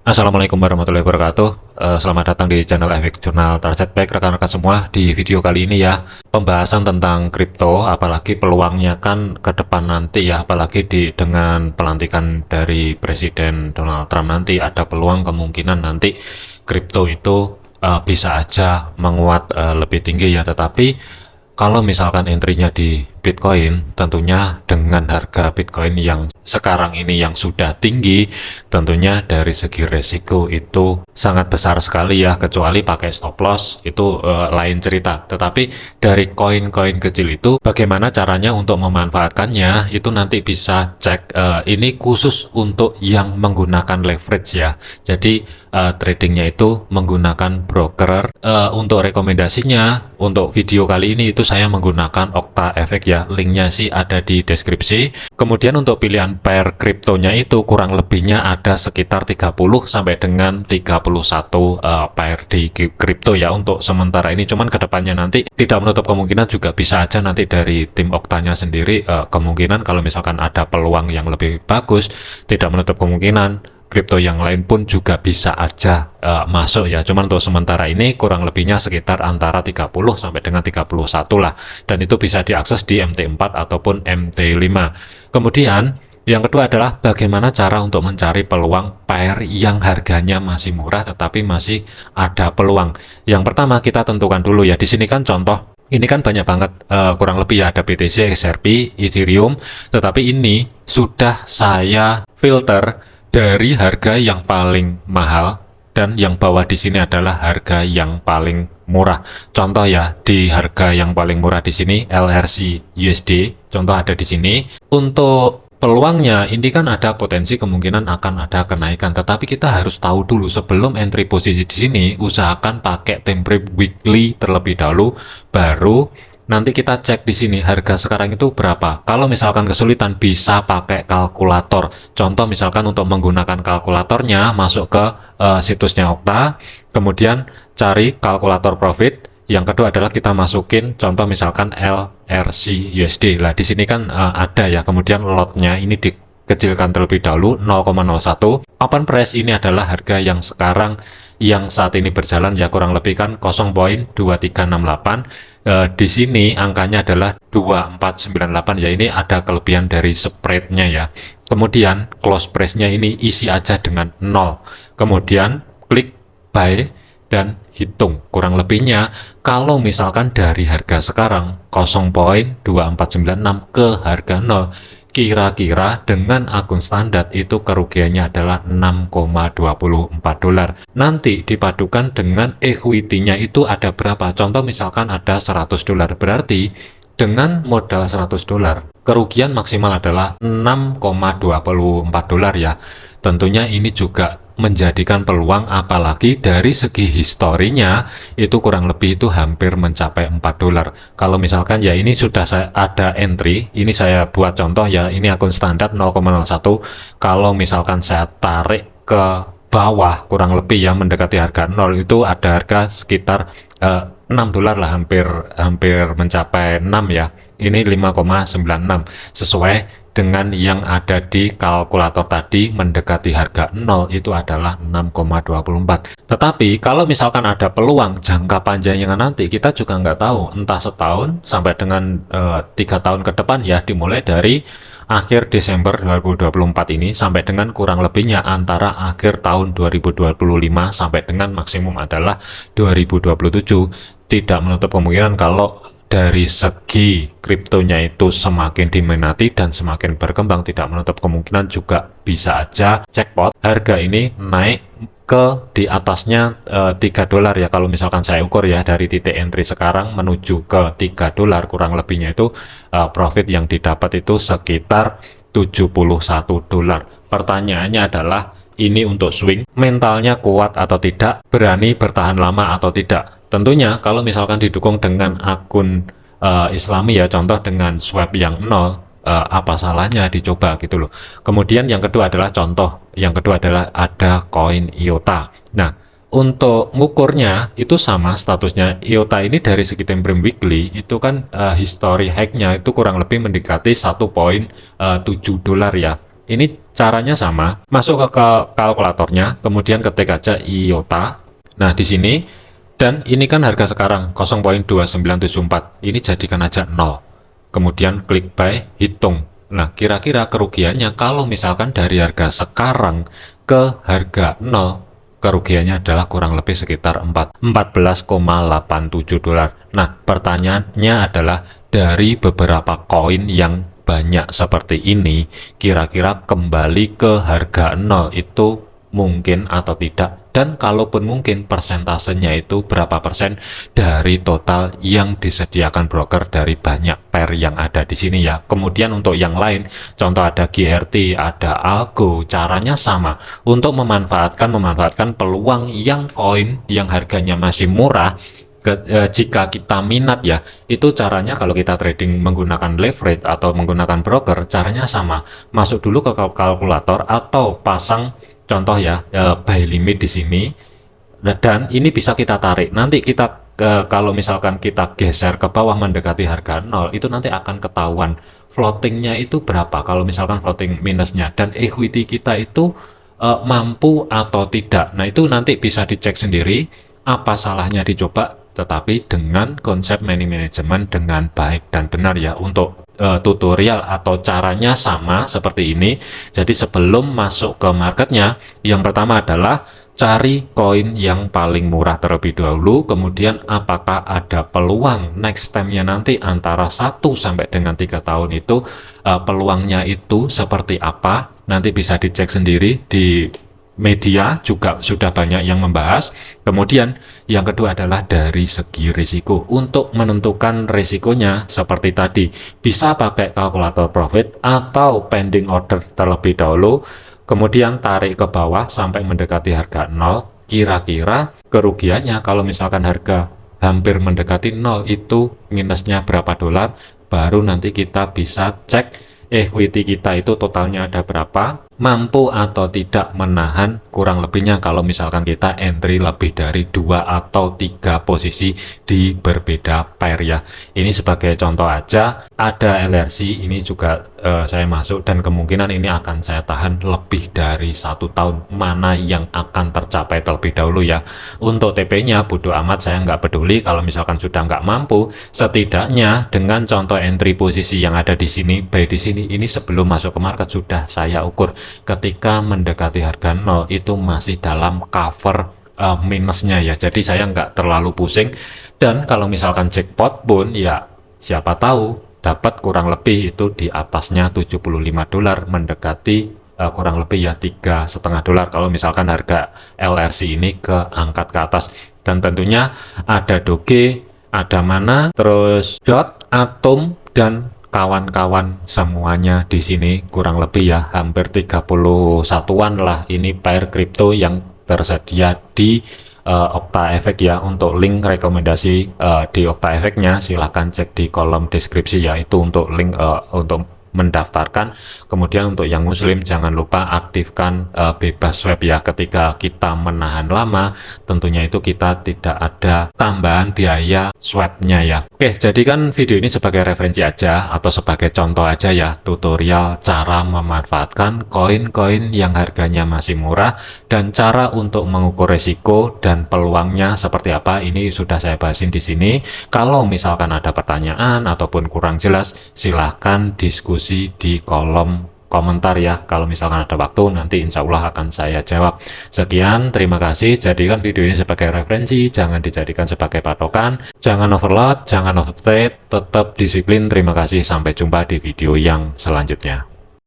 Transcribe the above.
Assalamualaikum warahmatullahi wabarakatuh. Selamat datang di channel FX Jurnal Target Baik rekan-rekan semua. Di video kali ini ya, pembahasan tentang kripto, apalagi peluangnya kan ke depan nanti ya, apalagi dengan pelantikan dari Presiden Donald Trump nanti ada peluang kemungkinan nanti kripto itu bisa aja menguat lebih tinggi ya. Tetapi kalau misalkan entry-nya di Bitcoin, tentunya dengan harga Bitcoin yang sekarang ini yang sudah tinggi, tentunya dari segi resiko itu sangat besar sekali ya, kecuali pakai stop loss itu lain cerita. Tetapi dari koin-koin kecil itu, bagaimana caranya untuk memanfaatkannya, itu nanti bisa cek, ini khusus untuk yang menggunakan leverage ya. Jadi tradingnya itu menggunakan broker. Untuk rekomendasinya, untuk video kali ini itu saya menggunakan OctaFX ya, linknya sih ada di deskripsi. Kemudian untuk pilihan pair kriptonya itu kurang lebihnya ada sekitar 30 sampai dengan 31 pair di kripto ya untuk sementara ini. Cuman kedepannya nanti tidak menutup kemungkinan juga bisa aja nanti dari tim Oktanya sendiri kemungkinan kalau misalkan ada peluang yang lebih bagus, tidak menutup kemungkinan kripto yang lain pun juga bisa aja masuk ya. Cuman untuk sementara ini kurang lebihnya sekitar antara 30 sampai dengan 31 lah. Dan itu bisa diakses di MT4 ataupun MT5. Kemudian yang kedua adalah bagaimana cara untuk mencari peluang pair yang harganya masih murah tetapi masih ada peluang. Yang pertama kita tentukan dulu ya. Di sini kan contoh ini kan banyak banget kurang lebih ya ada BTC, XRP, Ethereum, tetapi ini sudah saya filter dari harga yang paling mahal dan yang bawah di sini adalah harga yang paling murah. Contoh ya, di harga yang paling murah di sini LRC USD, contoh ada di sini. Untuk peluangnya ini kan ada potensi kemungkinan akan ada kenaikan, tetapi kita harus tahu dulu sebelum entry posisi di sini, usahakan pakai time frame weekly terlebih dahulu, baru nanti kita cek di sini harga sekarang itu berapa. Kalau misalkan kesulitan bisa pakai kalkulator. Contoh misalkan untuk menggunakan kalkulatornya masuk ke situsnya Okta, kemudian cari kalkulator profit. Yang kedua adalah kita masukin contoh misalkan LRC USD. Lah di sini kan ada ya. Kemudian lotnya ini dikecilkan terlebih dahulu 0,01. Open price ini adalah harga yang sekarang yang saat ini berjalan ya kurang lebih kan 0,2368. Di sini angkanya adalah 2498 ya, ini ada kelebihan dari spreadnya ya. Kemudian close price-nya ini isi aja dengan 0. Kemudian klik buy dan hitung kurang lebihnya kalau misalkan dari harga sekarang 0,2496 ke harga 0, kira-kira dengan akun standar itu kerugiannya adalah 6,24 dolar. Nanti dipadukan dengan equity-nya itu ada berapa? Contoh misalkan ada 100 dolar, berarti dengan modal 100 dolar, kerugian maksimal adalah 6,24 dolar ya. Tentunya ini juga menjadikan peluang, apalagi dari segi historinya itu kurang lebih itu hampir mencapai 4 dolar. Kalau misalkan ya ini sudah saya ada entry, ini saya buat contoh ya, ini akun standar 0,01. Kalau misalkan saya tarik ke bawah kurang lebih ya mendekati harga 0 itu ada harga sekitar 6 dolar lah, hampir mencapai 6 ya. Ini 5,96 sesuai dengan yang ada di kalkulator tadi, mendekati harga 0 itu adalah 6,24. Tetapi kalau misalkan ada peluang jangka panjangnya nanti, kita juga nggak tahu, entah setahun sampai dengan 3 tahun ke depan ya, dimulai dari akhir Desember 2024 ini sampai dengan kurang lebihnya antara akhir tahun 2025 sampai dengan maksimum adalah 2027. Tidak menutup kemungkinan kalau dari segi kriptonya itu semakin diminati dan semakin berkembang, tidak menutup kemungkinan juga bisa aja jackpot harga ini naik ke di atasnya 3 dolar ya. Kalau misalkan saya ukur ya dari titik entry sekarang menuju ke 3 dolar kurang lebihnya itu profit yang didapat itu sekitar 71 dolar. Pertanyaannya adalah ini untuk swing mentalnya kuat atau tidak, berani bertahan lama atau tidak. Tentunya kalau misalkan didukung dengan akun Islami ya, contoh dengan swap yang 0, apa salahnya dicoba gitu loh. Kemudian yang kedua adalah ada koin IOTA. Nah, untuk ngukurnya itu sama statusnya IOTA ini dari segi time frame weekly itu kan history hacknya itu kurang lebih mendekati 1,7 dolar ya. Ini caranya sama, masuk ke kalkulatornya, kemudian ketik aja IOTA. Nah, di sini, dan ini kan harga sekarang 0,2974, ini jadikan aja 0. Kemudian klik buy, hitung. Nah, kira-kira kerugiannya kalau misalkan dari harga sekarang ke harga 0, kerugiannya adalah kurang lebih sekitar 14,87 dolar. Nah, pertanyaannya adalah dari beberapa koin yang banyak seperti ini, kira-kira kembali ke harga 0 itu mungkin atau tidak, dan kalaupun mungkin persentasenya itu berapa persen dari total yang disediakan broker dari banyak pair yang ada di sini ya. Kemudian untuk yang lain, contoh ada GRT, ada Algo, caranya sama untuk memanfaatkan peluang yang koin yang harganya masih murah. Jika kita minat ya, itu caranya kalau kita trading menggunakan leverage atau menggunakan broker, caranya sama. Masuk dulu ke kalkulator atau pasang contoh ya, buy limit di sini. Dan ini bisa kita tarik. Nanti kita kalau misalkan kita geser ke bawah mendekati harga 0, itu nanti akan ketahuan floatingnya itu berapa. Kalau misalkan floating minusnya dan equity kita itu mampu atau tidak. Nah, itu nanti bisa dicek sendiri. Apa salahnya dicoba, tetapi dengan konsep money management dengan baik dan benar ya. Untuk tutorial atau caranya sama seperti ini. Jadi sebelum masuk ke marketnya, yang pertama adalah cari koin yang paling murah terlebih dahulu, kemudian apakah ada peluang next time-nya nanti antara 1 sampai dengan 3 tahun itu, peluangnya itu seperti apa, nanti bisa dicek sendiri di media juga sudah banyak yang membahas. Kemudian yang kedua adalah dari segi risiko. Untuk menentukan risikonya seperti tadi, bisa pakai kalkulator profit atau pending order terlebih dahulu, kemudian tarik ke bawah sampai mendekati harga 0. Kira-kira kerugiannya kalau misalkan harga hampir mendekati 0 itu minusnya berapa dolar, baru nanti kita bisa cek equity kita itu totalnya ada berapa, mampu atau tidak menahan kurang lebihnya kalau misalkan kita entry lebih dari 2 atau 3 posisi di berbeda pair ya. Ini sebagai contoh aja, ada LRC ini juga saya masuk dan kemungkinan ini akan saya tahan lebih dari 1 tahun, mana yang akan tercapai terlebih dahulu ya. Untuk TP-nya bodo amat, saya nggak peduli kalau misalkan sudah nggak mampu. Setidaknya dengan contoh entry posisi yang ada di sini, buy di sini, ini sebelum masuk ke market sudah saya ukur ketika mendekati harga 0 itu masih dalam cover minusnya ya. Jadi saya nggak terlalu pusing, dan kalau misalkan jackpot pun ya siapa tahu dapat kurang lebih itu di atasnya 75 dolar, mendekati kurang lebih ya 3,5 dolar kalau misalkan harga LRC ini keangkat ke atas. Dan tentunya ada Doge, ada Mana, terus DOT, Atom, dan kawan-kawan semuanya di sini kurang lebih ya hampir 31-an lah ini pair kripto yang tersedia di OctaEFX ya. Untuk link rekomendasi di OctaEFX-nya silahkan cek di kolom deskripsi ya, itu untuk link untuk mendaftarkan. Kemudian untuk yang muslim jangan lupa aktifkan bebas swap ya. Ketika kita menahan lama, tentunya itu kita tidak ada tambahan biaya swapnya ya. Oke, jadikan video ini sebagai referensi aja atau sebagai contoh aja ya, tutorial cara memanfaatkan koin-koin yang harganya masih murah dan cara untuk mengukur resiko dan peluangnya seperti apa. Ini sudah saya bahasin di sini. Kalau misalkan ada pertanyaan ataupun kurang jelas, silahkan diskusi di kolom komentar ya. Kalau misalkan ada waktu nanti insya Allah akan saya jawab. Sekian, terima kasih. Jadikan video ini sebagai referensi, jangan dijadikan sebagai patokan, jangan overload, jangan overtrade, tetap disiplin. Terima kasih, sampai jumpa di video yang selanjutnya.